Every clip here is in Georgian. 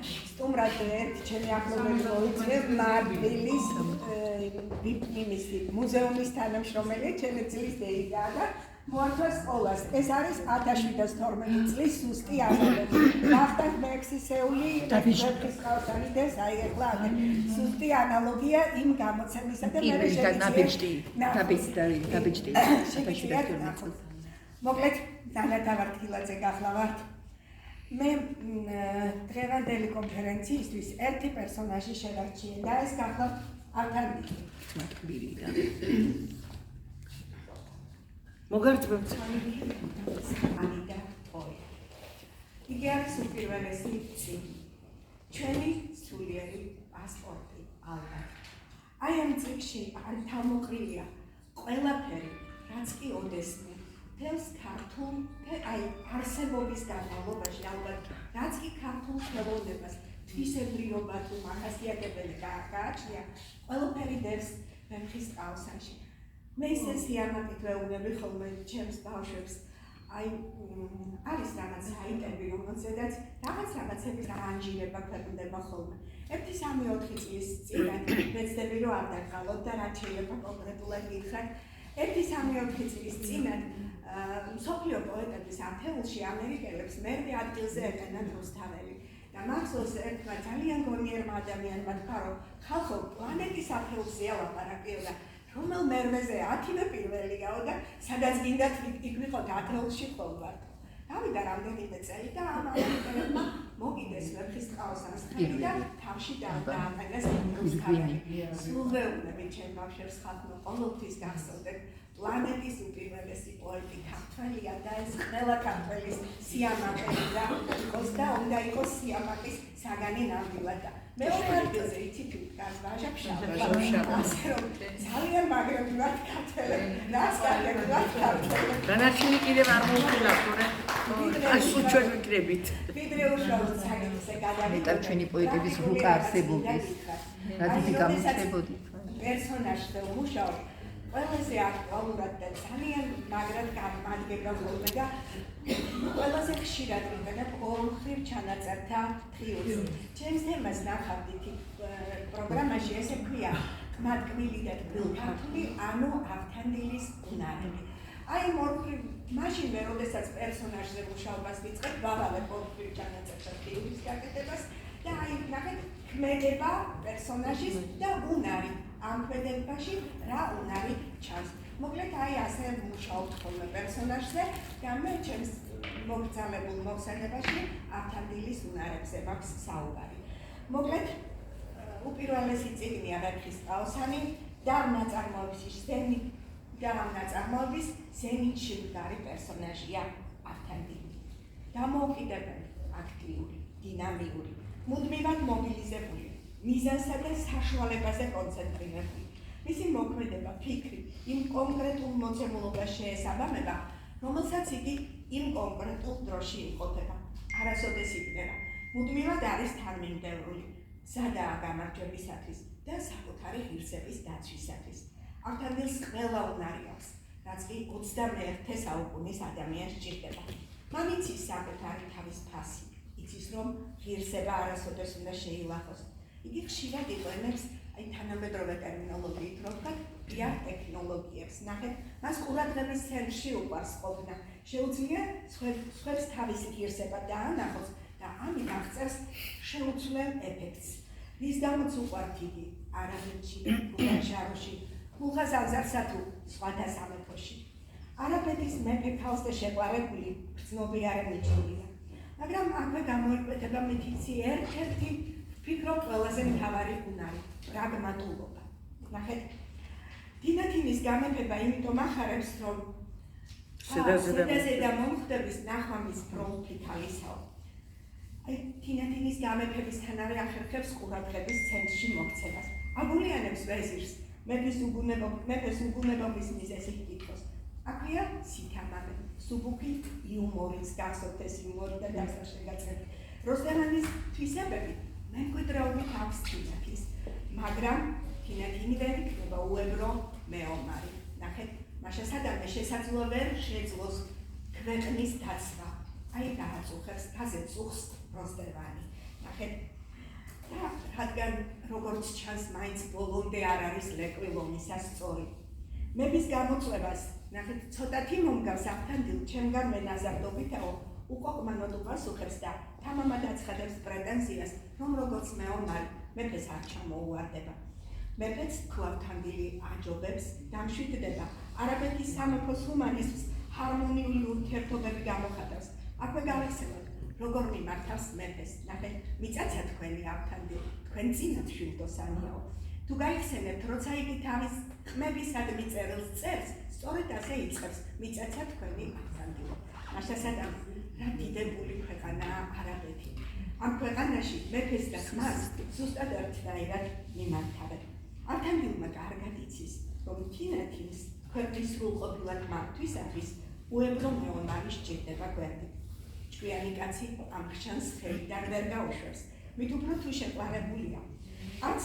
სტუმრად ჩემი ახლობელი მოიწვია მარბილის მუზეუმის თანამშრომელი, ჩემი წლის დეიდაა და მოართვა სკოლას. ეს არის 1712 წლის სუსტი ანალოგი. გახდათ მექსისეული ფესტივალი და საერთლა სუსტი ανალოგია იმ გამოცემისა და მე დაბეჭდი. მოკლედ დანათა ვარtkilაძე გახლავართ. მე დღევანდელი კონფერენციისთვის ერთი პერსონაჟი შევარჩიე და ეს გახლავთ ართანდი. მათბირი და მოგარწმუნებთ. ანიდა ორი. იგი არის უპირველესი წინ. ჩვენი სულიერი პასპორტი ალბათ. აი ამ წიგნში არის თავმოყრილია ყველაფერი, რაც კი ოდესმე თელს ქართულ აი არსებობის განმავლობაში ალბათ რაც კი ქართულ ხელოვნებას თვისებრიობა თუ მახასიათებელი გააჩნია ყველაფერი დევს მეხის ყავსანში. მე ისე სიამაყით ვეუბნები ხოლმე ჩემს ბავშვებს აი არის რაღაც საიტები რომელზედაც რაღაცების არანჟირება ქვეყნდება ხოლმე. 1-3-4 წლის წინათ ვეცდები რომ არ დაგყალოთ და რაც შეიძლება კონკრეტულად გითხრათ 1-3-4 წლის წინათ მსოფლიო პოეტების ათეულში ამერიკელებს მერვე ადგილზე ეყენათ რუსთაველი და მახსოვს ერთმა ძალიან გონიერმა ადამიანმა თქვა რომ ხალხო პლანეტის ათეულზეა ლაპარაკიო და რომელ მერვეზე 10-მე პირველიაო და სადაც გინდათ იქ ვიყოთ ათეულში ხოლმე. დავიდა რამდენიმე წელი და ამ ამერიკელებმა მოგიდეს ვერხის ყავსანს ხელი და თავში დააყენეს რუსთაველი. სულ ვეუბნები ჩემ ბავშვებს ხალხო ყოველთვის გახსოვდეთ პლანეტის უპირველესი პოეტი ქართველია და ეს ყველა ქართველის სიამაყე და იყოს და უნდა იყოს სიამაყის საგანი ნამდვილად და მეორე ადგილზე იცით დგას ვაჟა-ფშავა ასე რომ ძალიან მაგრები ვართ ქართველები რას კარგები ვართ ქართველები განარჩენი კიდევ არ მოუხილავთ აი სულ ჩვენ ვიკრებით ვიდრე უშუალოდ საკითხზე გადავიდეთ მეტად ჩვენი პოეტების რუკა არსებობის რადგან გამოსწრებოდით პერსონაჟზე ვმუშაობ ყველაზე აქტუალურად და ძალიან მაგრად გამადგება ხოლმე და ყველაზე ხშირად ვიყენებ ორმხრივ ჩანაწერთა ტრიოს. ჩემს თემას ნახავდით პროგრამაში ესე ქვია ყმადკმილი და თბილქართული ანუ ავთანდილის უნარები. აი ორმხრივ მაშინვე როდესაც პერსონაჟზე მუშაობას ვიწყებ ვავალებ ორმხრივ ჩანაწერთა ტრიოს გაკეთებას და აი ნახეთ ქმედება პერსონაჟის და უნარი ამ ქმედებაში რა უნარი ჩანს. მოკლედ აი ასე მუშაობთ ხოლმე პერსონაჟზე და მე ჩემს მოგრძალებულ მოხსენებაში ავთანდილის უნარებზე მაქვს საუბარი. მოკლედ უპირველესი წიგნია ვერხის ყავსანი და ამ ნაწარმოების ზენიტში მდგარი პერსონაჟია ავთანდილი. დამოუკიდებელი, აქტიური, დინამიური, მუდმივად მობილიზებული. მიზანსა და საშუალებაზე კონცენტრირებული. მისი მოქმედება, ფიქრი, იმ კონკრეტულ მოცემულობას შეესაბამება, რომელსაც იგი იმ კონკრეტულ დროში იმყოფება. არასოდეს იქნება. მუდმივად არის თანმიმდევრული, სადაა გამარჯვებისათვის და საკუთარი ღირსების დაცვისათვის. ავთანდილს ყველა უნარი აქვს, რაც კი 21-ე საუკუნის ადამიანს სჭირდება. მან იცის საკუთარი თავის ფასი, იცის რომ ღირსება არასოდეს უნდა შეილახოს. იგი ხშირად იყენებს აი თანამედროვე ტერმინოლოგიით, რომ ვთქვათ, PR ტექნოლოგიებს. ნახეთ, მას ყურადღების ცენტრში უყვარს ყოფნა. შეუძლია სხვებს თავისი ღირსება დაანახოს და ამით აღწერს შეუცვლელ ეფექტს. რის გამოც უყვართ იგი არაბეთში, გუგანჟაროში, მუხაზავზარსა თუ სხვათა სამეფოში. არაბეთის მეფე ქალზე შეყვარებული გრძნობიარე მიჯნურია. მაგრამ აქვე გამოიკვეთება მითიცი ერთ-ერთი ფიქრობ ყველაზე მთავარი უნარი, პრაგმატულობა. ნახეთ, დინათინის გამეფება იმიტომ ახარებს, რომ ზედა მომხდების ნახვამის პროფიტალისაო. აი, დინათინის გამეფებისთანავე ახერხებს ყურადღების ცენტრში მოქცევას. აგულიანებს ვეზირს, მეფეს უგუნებობის მიზეზი იკითხოს. აქვეა სითამამე, სუბუქი იუმორიც, გახსოვთ ეს იუმორი და დასაშეგაწერთ. როსტევანის თვისებები მემკვიდრეობით აქვს თინათის, მაგრამ თინათინი ვერ იქნება უებრო მეომარი. ნახეთ, მაშა სადამე შესაძლო ვერ შეძლოს ქვეყნის დაცვა. აი გააწუხებს თაზე წუხს როსტევანი. ნახეთ, როგორც ჩანს, მაინც ბოლომდე არ არის ლეკვილონისას სწორი. მეფის გამოწვევას ნახეთ ცოტათი მომგავს ავთანდილ ჩემგან მენაზარდობითაო უკოყმანოდ უპასუხებს და თამამად აცხადებს პრეტენზიას, რომ როგორც მეომარი მეფეს არ ჩამოუვარდება. მეფეც თუ ავთანდილი აჯობებს, დამშვიდდება, არაბეთის სამეფოს ჰუმანიზმს ჰარმონიული ურთიერთობები გამოხატავს. აქვე გავიხსენოთ, როგორ მიმართავს მეფეს. ნახეთ, მიწაცა თქვენი ავთანდილ, თქვენ წინათ შვილდოსანიაო. თუ გაიხსენებთ, როცა იგი თავის ხმებისადმი წერილს წერს, სწორედ ასე იწყებს, მიწაცა თქვენი ავთანდილო. მაშასადამ, რა დიდებული ქვეყანაა არაბეთი. ამ ქვეყანაში მეფეს და ხმას ზუსტად ერთნაირად მიმართავენ. ავთანდილმა კარგად იცის, რომ თინათინს ქვეყნის სრულყოფილად მართვისათვის უებრო მეომარი სჭირდება გვერდით. ჭკვიანი კაცი ამ ხშანს ხელიდან ვერ გაუშვებს, მით უფრო თუ შეყვარებულია. არც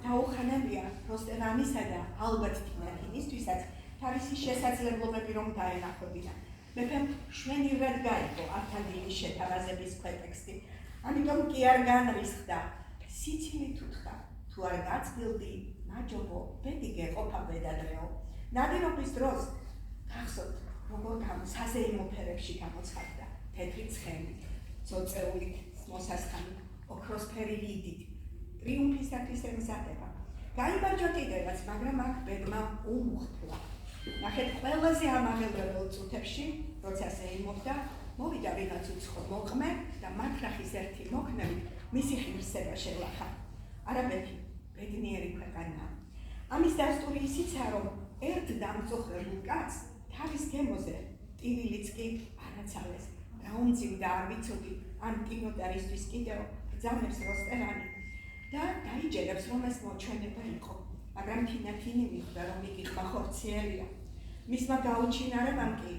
დაუხანებია როსტევანისა და ალბათ თინათინისთვისაც თავისი შესაძლებლობები რომ დაენახებინა. მეფემ შვენივრად გაიგო ავთანდილის შეთავაზების ქვეტექსტი, ამიტომ კი არ განრისხდა. სიცილით უთხრა, თუ არ გაწმილდი, მაჯობო, ბედი გეყოფა ბედადრეო. ნადირობის დროს გახსოვთ, როგორ საზეიმო ფერებში გამოცხადდა, თეთრი ცხენი, ძოწეულით მოსასხამი, ოქროსფერი ლიდით, ტრიუმფისათვის ემზადება. გაიბაჯო კიდევაც, მაგრამ აქ ბედმა უმუხტლა. ნახეთ, ყველაზე ამაღლებელ წუთებში, როცა ზეიმობდა, მოვიდა ვიღაც უცხო მოყმე და მათრახის ერთი მოქნევით მისი ღირსება შელახა. არაბეთი ბედნიერი ქვეყანაა. ამის დასტური ისიცაა, რომ ერთ დამწუხრებულ კაცს თავის გემოზე ტივილიც კი არაცალეს. დაუმძიმდა არ ვიცოდი ამ კინოტარისთვის კიდევ ბრძანებს როსტევანი და დაიჯერებს, რომ ეს მოჩვენება იყო. მაგრამ თინათინი მიხვდა, რომ იგი ხმახორციელია. მისმა გაუჩინარებამ კი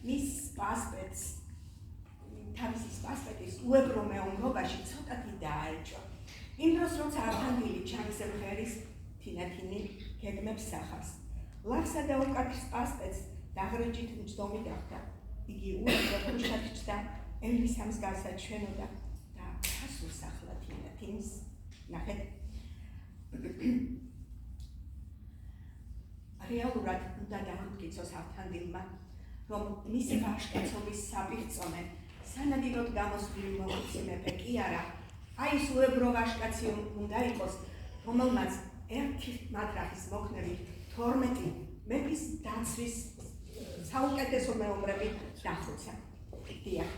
მის პასპეტს თავისი პასპეტის უებრო მეომრობაში ცოტათი დააეჭვა. იმ დროს, როცა ავთანდილი ჩანს ემღერის, თინათინი გეგმებს სახას. ლახსა და უკაკის პასპეტს დაღრეჯით მჯდომი დახვდა. იგი უებრო ქუშად ჭდა, ელვისამს გასაჩვენოდა და ჩასულს ახლა თინათინს. ნახეთ, რეალურად უნდა დაამტკიცოს ავთანდილმა, რომ მისი ვაჟკაცობის საპირწონე სანადიროდ გამოსვლილი მოხუცი მეფე კი არა, აი ის უებრო ვაჟკაცი უნდა იყოს, რომელმაც ერთი მათრახის მოქნევით 12 მეფის დაცვის საუკეთესო მეომრები დახოცა. დიახ,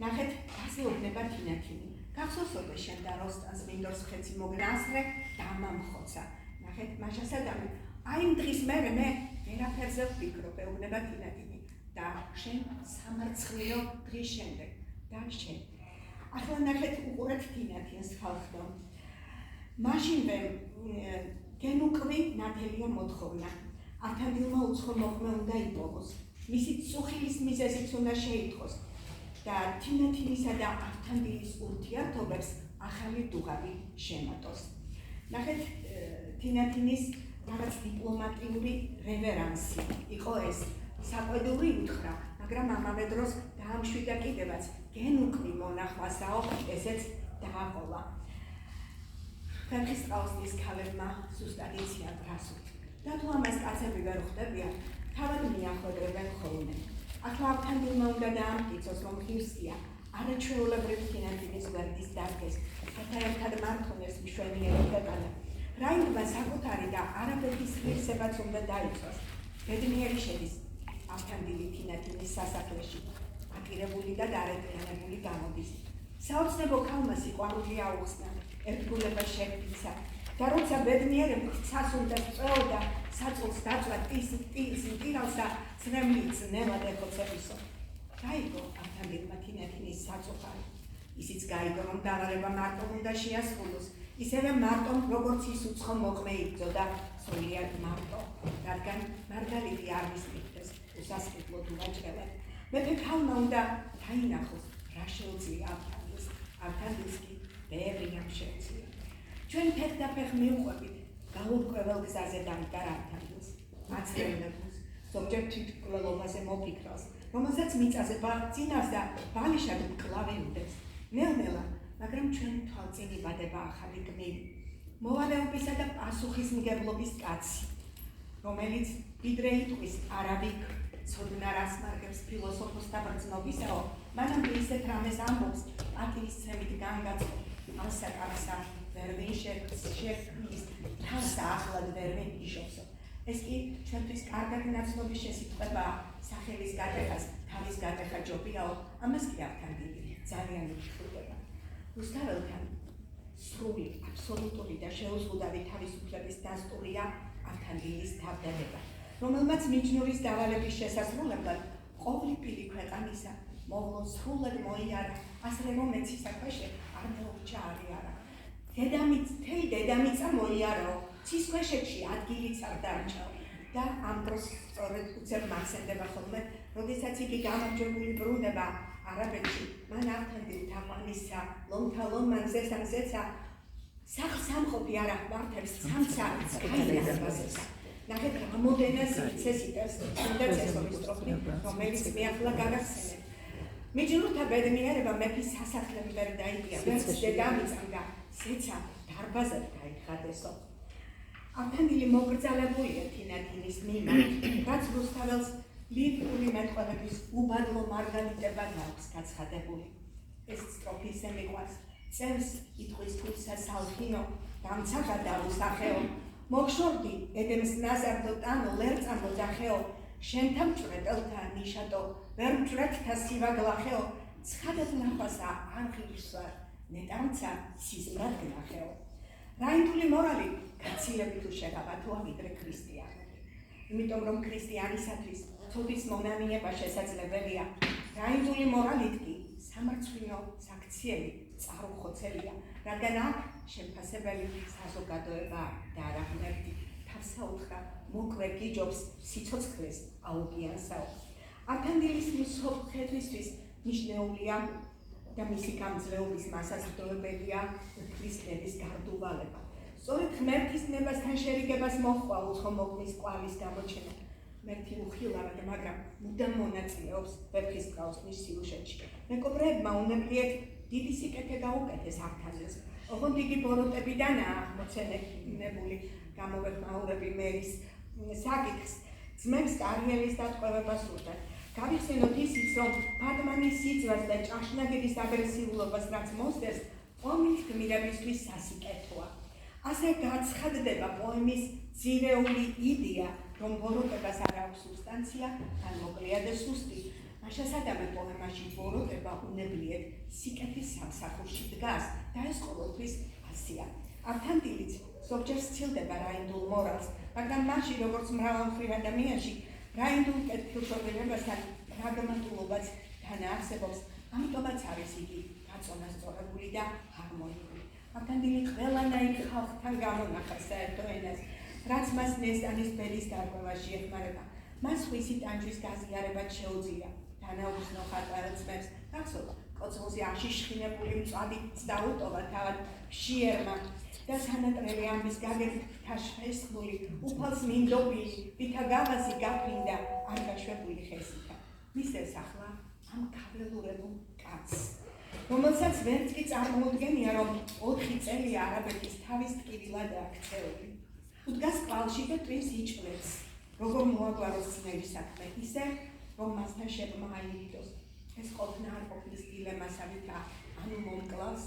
ნახეთ, გასეუბნება თინათინი. გახსოვსო შენ და როსტანს მინდორს ხეცი მოგნასრე დამამხოცა. ნახეთ, მაშასადამი, აი იმ დღის მერე მე ვერაფერზე ვფიქრობ, ეუბნება თინათინი და შენ სამარცხნიო დღის შემდეგ და შენ. ახლა ნახეთ, უყურეთ თინათინს ხალხო. მაშინვე გენუკვი ნათელია მოთხოვნა. ავთანდილმა უცხო მოყმე უნდა იპოვოს. მისი წუხილის მიზეზიც უნდა შეიტყოს და თინათინისა და ავთანდილის ურთიერთობებს ახალი დუღაბი შემატოს. ნახეთ, თინათინის რაღაც დიპლომატიური რევერანსი იყო ეს. საყვედური უთხრა, მაგრამ ამავე დროს დაამშვიდა კიდევაც გენუკვი მონახვასაო, ესეც დააყოლა. ფერხისყაოსნის ქალებმა ზუსტად იციან რასუთ. და თუ ამას კაცები ვერ ხვდებიან, თავად მიახვედრებენ ხოლმე. ახლა ავთანდილმა უნდა დაამტკიცოს, რომ ღირსია არაჩვეულებრივ თინათინის გვერდის დარგეს, ერთად მართონეს მშვენიერი ქვეყანა. რაინდმა საკუთარი და არაბეთის ღირსებაც უნდა დაიცვას. ბედნიერი შედის ავთანდილი თინათინის სასახლეში, აკირებული და დარეტიანებული გამოდის. საოცნებო ქალმა სიყვარული აუხსნა, ერთგულება შეგვიცა და როცა ბედნიერები ცასუნდა წვეოდა, საწოლს დაწვა ტირალს და ცრემლით ნელად ეხოცებისო. გაიგო ავთანდილმა თინათინის საწოხარი. ისიც გაიგო, რომ დავალება მარტო უნდა შეასრულოს, ისევე მარტო, როგორც ის უცხო მოყმე იბრძოდა, სულიად მარტო, რადგან მარგალიტი არ მისმიქდეს უსასყიდლოდ უაჭრელად. მეფე ქალმა უნდა დაინახოს, რა შეუძლია ავთანდილს, ავთანდილს კი ბევრი რამ შეუძლია. ჩვენ ფეხდაფეხ მიუყვებით, გაურკვეველ გზაზე დამდგარ ავთანდილს, მაცრეულებულს, ზოგჯერ თვითმკვლელობაზე მოფიქრავს, რომელსაც მიწაზე წინას და ბალიშად მკლავი უდებს. ნელ-ნელა, მაგრამ ჩვენ თვალწინ იბადება ახალი გმირი. მოვალეობისა და პასუხისმგებლობის კაცი, რომელიც ვიდრე იტყვის არაბიკ ცოდნარას მარგებს ფილოსოფოსთა ბრძნობისაო, მანამდე ისეთ რამეს ამბობს, პატივისცემით განგაწყო, ამსაკარასა ვერ შექმნის, თავსა ახლად ვერ ვინიშნოსო. ეს კი ჩვენთვის კარგად ნაცნობი შესიტყვებაა, სახელის გატეხას თავის გატეხა ჯობიაო, ამას კი ავთანდილი ძალიან უშუქება. რუსთაველთან სრული, აბსოლუტური და შეუზღუდავი თავისუფლების დასტურია ავთანდილის თავდადება, რომელმაც მიჯნურის დავალების შესასრულებლად ყოვლივპილი ქვეყანისა მოვლო სრულად მოიარა, ასრე მომეცი საქვეშე არ მეურჩა არიარა. მთელი დედამიწა მოიარაო, ცის ქვეშებში ადგილიც არ დარჩაო და ამ დროს სწორედ უცებ მახსენდება ხოლმე, როდესაც იგი გამარჯვებული ბრუნდება არაბეთში, მან ავთანდილ თაყვანისა, ლომთა ლომან ზესა ზეცა, სამყოფი არა მართებს სამცა კაინასბაზესა. ნახეთ რამოდენას ცესიტებს, უნდა წესობის სტროფი, რომელიც მე ახლა გაგახსენებ. მიჯნურთა ბედნიერება მეფის სასახლემ ვერ დაიგია, ვერც დედამიწამ და ზეცა დარბაზად გაიხადესო. ავთანდილი მოგრძალებულია თინათინის მიმართ, რაც რუსთაველს ლირიკული მეტყველების უბადლო მარგალიტება აქვს გაცხადებული. ეს სტროფი ისე მიყვარს, წერს იტყვის თულსა სალხინო, დამცა გადაუსახეო, მოგშორდი ედემს ნაზარდო ტანო, ლერწამო ძახეო, შენთა მჭვრეტელთა ნიშატო, ვერ მჭვრეთთა სივაგლახეო, ცხადად ნახვასა არ ღირსვარ, ნეტამცა სიზმრად გნახეო. რაინდული მორალი გაცილებით უშეღაბა თუ ვიდრე ქრისტიანული. იმიტომ რომ ქრისტიანისათვის ცოდის მონანიება შესაძლებელია, რაინდული მორალით კი სამარცხვინო საქციელი წარუხოცელია, რადგან აქ შემფასებელი საზოგადოებაა და არა ღმერთი. თავსა უთხრა მოკლე გიჯობს სიცოცხლეს აუგიანსაო. ავთანდილის მსოფლმხედვისთვის მნიშვნელოვანია და მისი გამძლეობის მასაზრდოებელია ქრისტენის გარდუვალება. სწორედ ღმერთის ნებასთან შერიგებას მოჰყვა უცხო მოგმის კვალის გამოჩენა. ღმერთი უხილავად, მაგრამ მუდამ მონაწილეობს ვეფხისტყაოსნის სიუჟეტში. მეკობრეებმა უნებლიეთ დიდი სიკეთე გაუკეთეს ავთანდილს. ოღონდ იგი ბოროტებიდანაა აღმოცენებული, გამოვეხმაურები მერის საკითხს, ძმებს კარიერის დატყვევებას სურდათ. გავიხსენოთ ისიც, რომ ბატმანის სიძვას და ჭაშნაგების აგრესიულობას რაც მოსდევს, პოემის გმირებისთვის სასიკეთოა. ასე გაცხადდება პოემის ძირეული იდეა, რომ ბოროტებას არ აქვს სუბსტანცია, თან მოკლეა და სუსტი. მაშასადამე პოემაში ბოროტება უნებლიეთ სიკეთის სამსახურში დგას და ეს ყოველთვის ასია. ავთანდილიც ზოგჯერ სცილდება რაინდულ მორალს, მაგრამ მაშინ როგორც მრავალმხრივ ადამიანში რაინდულ კეთილშობილებასთან პრაგმატულობაც თანაარსებობს, ამიტომაც არის იგი გაწონასწორებული და ჰარმონიული. ავთანდილი ყველანაირ ხალხთან გამონახავს საერთო ენას, რაც მას ნესტანის ბედის გარკვევაში ეხმარება. მას ხვისი ტანჯვის გაზიარებაც შეუძლია. თანაუგრძნო ხატარაცმებს გახსოვთ, კოცონზე აშიშხინებული მწვადი დაუტოვა თავად შიერმა და სანატრელი ამბის გაგებით თაშხესხმული, უფალს მინდობილი, ვითა გავაზი გაფრინდა არ გაშვებული ხესითა. მისდევს ახლა ამ გაველურებულ კაცს, რომელსაც ვერც კი წარმოუდგენია, რომ 4 წელია არაბეთის თავის ტკივილადაა ქცეული. უდგას წყალში და ტვინს იჭვლებს, როგორ მოაგვაროს ძნელი საქმე, ისე რომ მასთან შემოაიგდოს. ეს ყოფნა არ ყოფნის დილემასავითა, ანუ მომკლავს,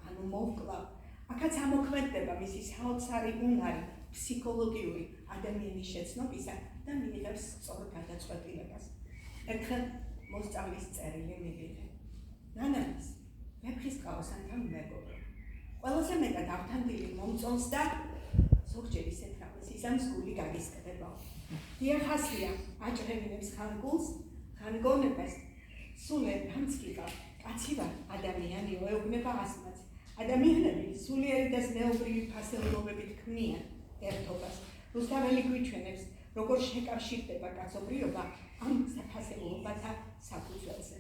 ანუ მოვკლავ. აქაც ამოქმედდება მისი საოცარი უნარი ფსიქოლოგიური ადამიანის შეცნობისა და მიიღებს სწორ გადაწყვეტილებას. ერთხელ მოსწავლის წერილი მივიღე. ნანამის ვეფხისტყაოსანთან მეგობრობ. ყველაზე მეტად ავთანდილი მომწონს და ზოგჯერ ისეთ რამეს ისამს გული გაგისკდებაო. დიახ, ასლია, აჭრევინებს ხან გულს, ხან გონებას. სულ ერთხანცკიკა, კაცი ვარ, ადამიანიო, ეუბნება ასმაც. ადამიანები სულიერი და ზნეობრივი ფასეულობებით ქმნიან ერთობას. რუსთაველი გვიჩვენებს, როგორ შეკავშირდება კაცობრიობა ამ საფასეულობათა საფუძველზე.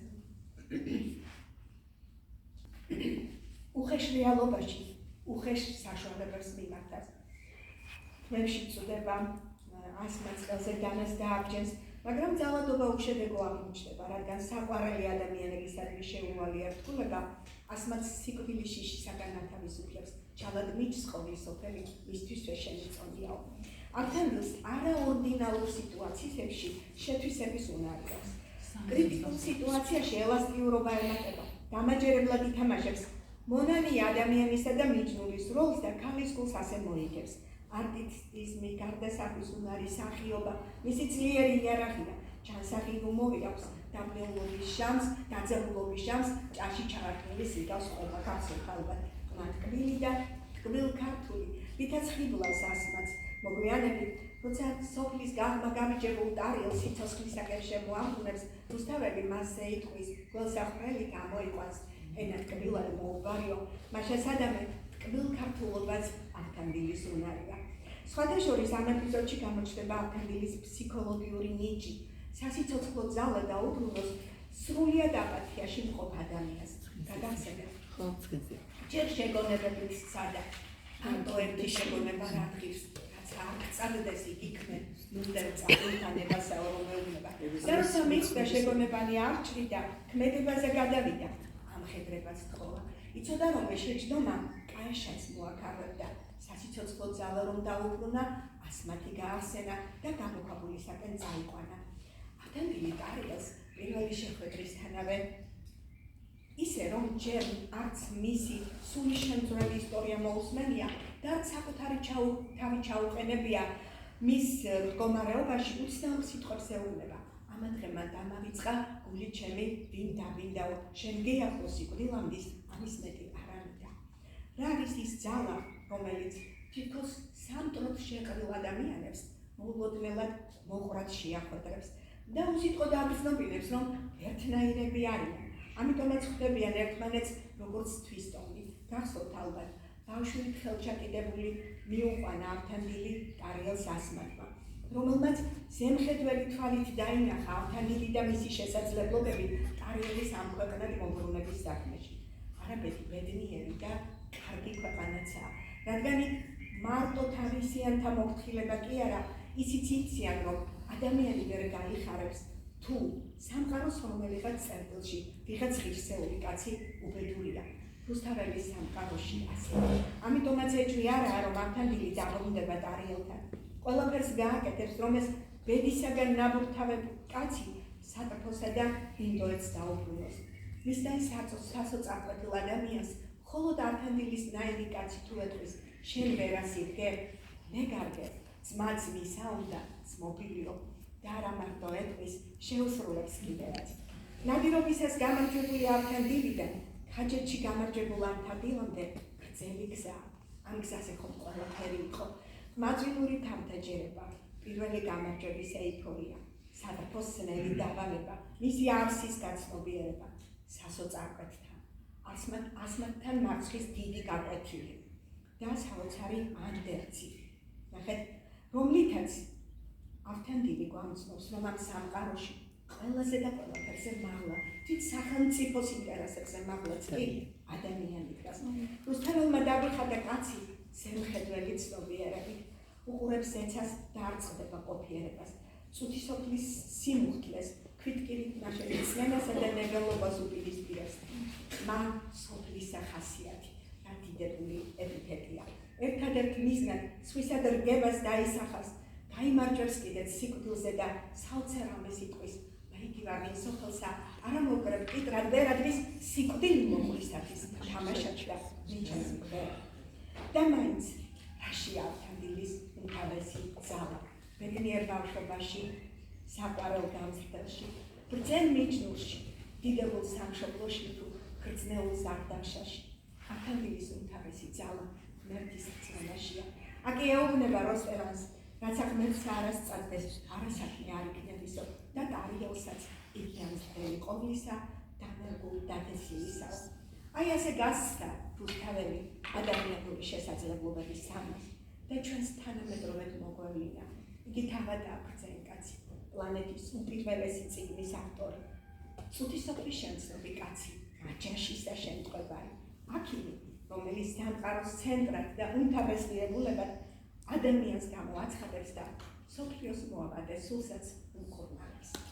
უხეშ რეალობაში, უხეშ საშუალებებს მიმართავს. თმებში წუდება ასმაც ხელზე დანას დააბჯენს, მაგრამ ძალადობა უშედეგო აღმოჩნდება, რადგან საყვარელი ადამიანებისადმი შეუვალია რთულება ასმაც სიკვდილის შიშისაგან ათავისუფლებს. ჩალად მიჩსყოვი სოფელი მისთვის შეშენიწონიაო. ართანდილს არაორდინალურ სიტუაციებში შეთვისების უნარი აქვს. კრიტიკულ სიტუაციაში ელასტიურობა ემატება, დამაჯერებლად ითამაშებს მონანი ადამიანისა და მიჯნურის როლს და ქალის გულს ასე მოიგებს. არტისტიზმი, გარდასახვის უნარი, სახიობა, მისი ძლიერი იარაღია, ჩანსახი ჰუმორი აქვს, დაბნეულობის ჟამს, დაძაბულობის ჟამს, ჭაში ჩაართული სიგავს ყობა გახსოვთ ალბათ, ყმატკბილი და ტკბილ ქართული, რითაც ხიბლავს ასმაც, მოგვიანებით, როცა სოფლის გამიჯებულ ტარიელს სიცოცხლისაკენ შემოამღუნებს, რუსთაველი მასზე იტყვის, გველსაყრელი გამოიყვანს, ენა ტკბილარი მოუგარიო, მაშა სადამე ტკბილ ქართულობაც ართანდილის უნარია. სხვადასხვა ამ ეპიზოდში გამოჩნდება ართანდილის ფსიქოლოგიური ნიჭი, სასიცოცხლო ძალა და უბრუნოს სრულიად აპათიაში მყოფ ადამიანს. გადავსებებ. ჯერ შეგონებებით სადა, ანტო ერთი შეგონება რა დღის, რაც არ წადეს იქმენ, ნუნდა წავითანებასა რომელობა. და როცა მიხდა შეგონებანი არ ჭრიდა, ქმედებაზე გადავიდა, ამხედრებაც თხოვა. იცოდა რომ შეჯდომა კაეშაც მოაქარებდა. სასიცოცხლო ძალა რომ დაუბრუნა, ასმათი გაახსენა და გამოქვაბულისაკენ წაიყვანა. ართანდილი ტარიელს პირველი შეხვედრისთანავე ისე რომ ჯერ არც მისი სული შემძვრელი ისტორია მოусმენია და არც საკუთარი თავი ჩაუყენებია მის მდგომარეობაში უცნაურ სიტყვებს ეუბნება. ამა დღემა დამავიწყა გული ჩემი ვინ დავინდაო, შენ გეახლო სიკვდილამდის ამის მეტი არამიდა. რა არის ის ძალა, რომელიც თითქოს სამტროდ შეყრილ ადამიანებს მოულოდნელად მოყვრად შეახვედრებს და უსიტყვოდ აღიზნობინებს, რომ ერთნაირები არიან. ამიტომაც ხვდებიან ერთმანეთს როგორც თვისტომი. გახსოვთ ალბათ, ბავშვით ხელჩაკიდებული მიუყვანა ართანდილი ტარიელს ასმათმა, რომელმაც ზემხედველი თვალით დაინახა ართანდილი და მისი შესაძლებლობები ტარიელის ამ ქვეყნად მომბრუნების საქმეში. არაბეთი ბედნიერი და კარგი ქვეყანაცაა, რადგან იქ მარტო თავისიანთა მოფრთხილება კი არა, ისიც იციან, რომ ადამიანი ვერ გაიხარებს თუ სამყაროს რომელიღაც წერტილში ვიღაც ღირსეული კაცი უბედურია. რუსთაველის სამყაროში ასევე. ამიტომაც ეჭვი არაა, რომ ართანდილი დაბრუნდება ტარიელთან. ყველაფერს გააკეთებს, რომ ეს ბედისაგან ნაბურთავებულ კაცი სატრფოსა და ინდოეთს დაუბრუნოს. მისდან სასოწარკვეთილ ადამიანს მხოლოდ ართანდილის ნაირი კაცი თუ ეტყვის, შენ ვერასიდგე, მე გარგე, ძმა ძმისა უნდა ძმობილიო. და არა მარტო ეტყვის, შეუსრულებს კიდევაც. ნადირობისას გამარჯვებული ართანდილიდან ხაჯეთში გამარჯვებულ ართანდილამდე გრძელი გზაა. ამ გზაზე ხომ ყველაფერი იყო. მაძვინური თავდაჯერება, პირველი გამარჯვების ეიფორია, სატრფოს ძნელი დავალება, მისი არსის გაცნობიერება, სასოწარკვეთთან, ასმათთან მარცხის დიდი გაკვეთილი და საოცარი ანდერძი. ნახეთ, რომლითაც ართანდილი გვამცნობს, რომ ამ სამყაროში ყველაზე და ყველაფერზე მაღლა, თვით სახელმწიფოს ინტერესებზე მაღლაც კი ადამიანი დგას. რუსთაველმა დაგვიხადა კაცი ზემხედველი ცნობიერებით, უყურებს ზეცას და არ წყდება ყოფიერებას. წუთი სოფლის სიმუხტლეს, ქვითკირით ნაშენი ცნებასა და ნებელობას უპირისპირებს. მან სოფლის სახასიათი და დიდებული ეპითეტია. ერთადერთ მიზნად სხვისა რგებას დაისახავს, გაიმარჯვებს კიდეც სიკვდილზე და საოცარ ამეს იტყვის. იგი ვარგინ სოფელსა არა მოგრებ კიტრად ვერადვის სიკვდილი მოყვრისათვის თამაშად და ნიჭას მქრე. და მაინც რაში ართანდილის უმთავრესი ძალა. ბედნიერ ბავშვობაში, საყვარელ გამზრდელში, ბრძენ მიჯნურში, დიდებულ სამშობლოში თუ გრძნეულ ზარდაშაში. ართანდილის უმთავრესი ძალა ღმერთის წინაშია. აქ ეუბნება როსტერანს, რაც ღმერთს არას წადეს, არასაქმე არ იქნებისო და ტარიელსაც იგანძრელი ყოვლისა და მერგულ დათესილისაო. აი ასე გასცდა რუსთაველი ადამიანური შესაძლებლობების სამას და ჩვენს თანამედროვედ მოგვევლინა. იგი თავად აბრძენ კაცი, პლანეტის უპირველესი წიგნის ავტორი, წუთი სოფლის შემცნობი კაცი, აჯაშისა შემწყებარი, აქილი, რომელიც სამყაროს ცენტრად და უმთავრეს ღირებულებად ადამიანს გამოაცხადებს და სოფლიოს მოაბადეს სულსაც informales.